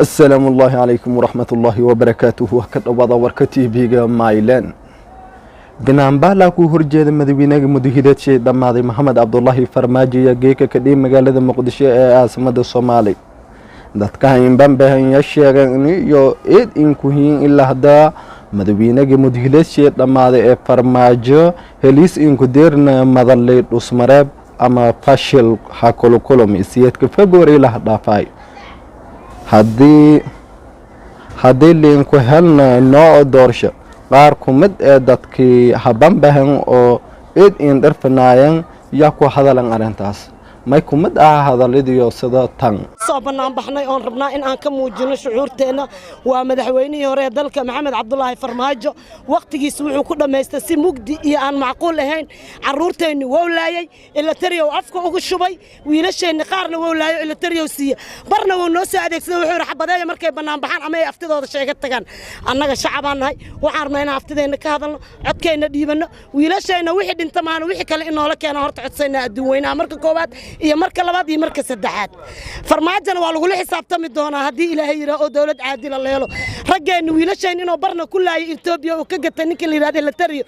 السلام الله عليكم ورحمة الله وبركاته وكتبضا وركتي بيجا مايلان بنعنبالا كو هرجيد مدويناغ مدهيدات شي دماضي محمد عبد الله فرماجي يجيكا كديم مقالة مقدشة عاصمة الصومالي dadka inban baahan sheegani yo eed in ku hiin ila hada madawiinaga mudhiilashay dhamaaday ee farmaajo helis in ku deerna madalay dhusmareeb ama fashil ha kulukulmi siyadka February la dhaafay hadii leen ku helna noo doorsho qaar kumid ee dadkii haban baahan oo eed in darfanaayeen yaa ku hadalan arintaas may kumid hadaladiyo sida tan soo banaan baxnay oo rabnaa in aan ka muujino shucuurteena waa madaxweynihii hore ee dalka Maxamed Cabdullaahi Farmaajo waqtigiisa wuxuu ku dhameystay si mugdi iyo aan macquul ahayn caruurteena wowlaayay ila tariyo afka ugu shubay wiilasheena qaarna wowlaayo ila tariyo siiya barna wuu noo soo adeegsaday wuxuu raxbadeeyo markay banaan baxaan ama ay aftidooda sheega tagaan annaga shacabaan nahay waxaan rabnaa in aftideena ka hadalno codkeena dhiibano wiilasheena wixii dhintamaan wixii kale in noola keeno horta codsayna adduun weynaha marka koobaad iyo marka labaad iyo marka saddexaad farmaajana waa lagu xisaabtami doonaa hadii ilaahay yiraahdo oo dawlad caadil ah leelo raggeena wiilasheen inuu barna ku laayay Itoobiya oo ka gatay ninka la yiraahdo la tariyo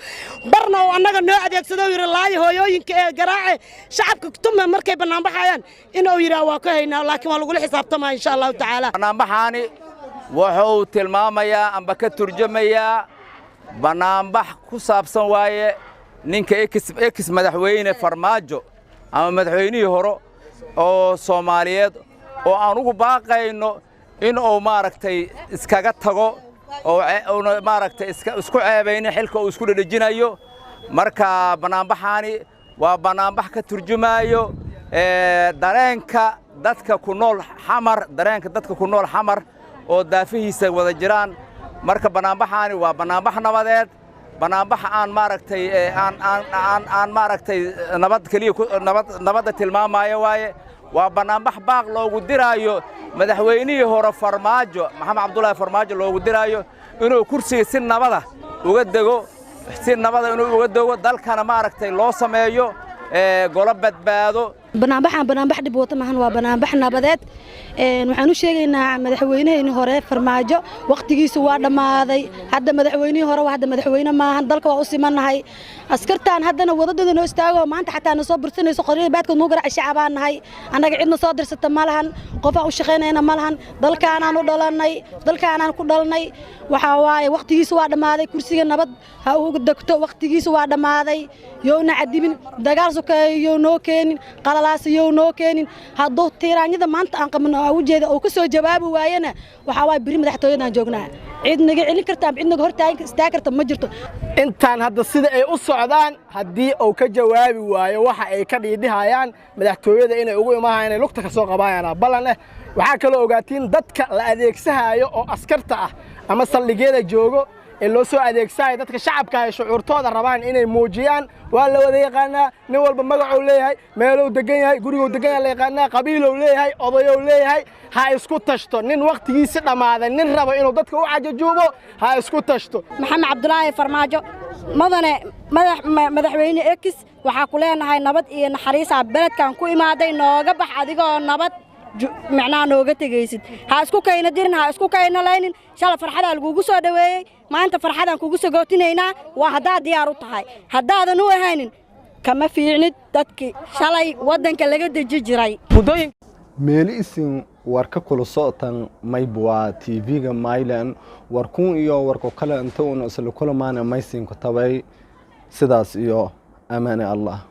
barna oo annaga noo adeegsado yiri laay hooyooyinka ee garaace shacabka tuma markay banaan baxayaan inuu yiraahdo waa ka haynaa laakiin waa lagu xisaabtamaa insha Allah taala banaan baxaani wuxuu tilmaamayaa amba ka turjumayaa banaan bax ku saabsan waaye ninka ex madaxweyne Farmaajo ama madaxweynihii hore oo Soomaaliyeed oo aan ugu baaqayno in uu maaragtay iskaga tago oo maaragtay isku ceebayna xilka uu isku dhadhijinayo marka banaanbaxani waa banaanbax ka turjumayo dareenka dadka ku nool xamar oo daafihiisa wada jiraan marka banaanbaxani waa banaanbax nabadeed banaanbax aan maaragtay nabad kaliya nabada tilmaamayo waaye waa banaanbax baaq loogu diraayo madaxweynihii hore Farmaajo Maxamed Cabdullaahi Farmaajo loogu diraayo inuu kursiga si nabada uga dago dalkana maaragtay loo sameeyo golo badbaado banaanbax dib wata maahan waa banaanbax nabadeed waxaan u sheegaynaa madaxweynihii hore Farmaajo waqtigiisu waa dhamaaday hadda madaxweynihii hore waa hadda madaxweyne maahan dalka waa u simanahay askartaan haddana wadadooda noo istaago maanta xataa na soo bursanayso qoriyada baadkood noo garac shacabaan nahay anaga cidna soo dirsata ma lahan qof aan u shaqeynayna ma lahan dalkaanaan u dhalanay dalkaanaan ku dhalnay waxa waaye waqtigiisu waa dhamaaday kursiga nabad ha ugu dagto waqtigiisu waa dhamaaday yoona cadibin dagaal sokeeyo noo keenin qalalaasiyo noo keenin hadduu tiiraanyada maanta aan qabno ujeeda oo ka soo jawaabi waayana waxa waay bari madaxtooyadaan joognaa cid naga celin karta cid naga hortaagan istaag karta ma jirto intaan hadda sida ay u socdaan hadii uu ka jawaabi waayo waxa ay ka dhiidhayaan madaxtooyada inay ugu imaahayaan inay lugta ka soo qabaayaan balan waxa kale ogaatiin dadka la adeegsanayo oo askarta ah ama saldhigyada joogo ee loo soo adeegsaday dadka shacabka ay shucuurtooda rabaan inay muujiyaan waa la wada yaqaanaa nin walba magac uu leeyahay meel uu degan yahay guriga uu degan yahay la yaqaanaa qabiil uu leeyahay oday uu leeyahay ha isku tashto nin waqtigiisa dhamaaday nin rabo inuu dadka u cajajuubo ha isku tashto Maxamed Cabdullaahi Farmaajo madaxweyne ex waxa ku leenahay nabad iyo naxariis beledkan ku imaaday nooga bax adigoo nabad macnaa nooga tagaysid ha isku kayna dirin ha isku kayna laynin shala farxada lagu soo dhaweeyay maanta farxadan kugu soo gootinaynaa waa hadaa diyaar u tahay hadaadan u ahaynin kama fiicnid dadkii shalay wadanka laga deji jiray mudooyin meeli isin warka kula sootan maybwa TV-ga Mailan warkun iyo warko kale inta uu isla kulamaana maysin ku tabay sidaas iyo amaane Allah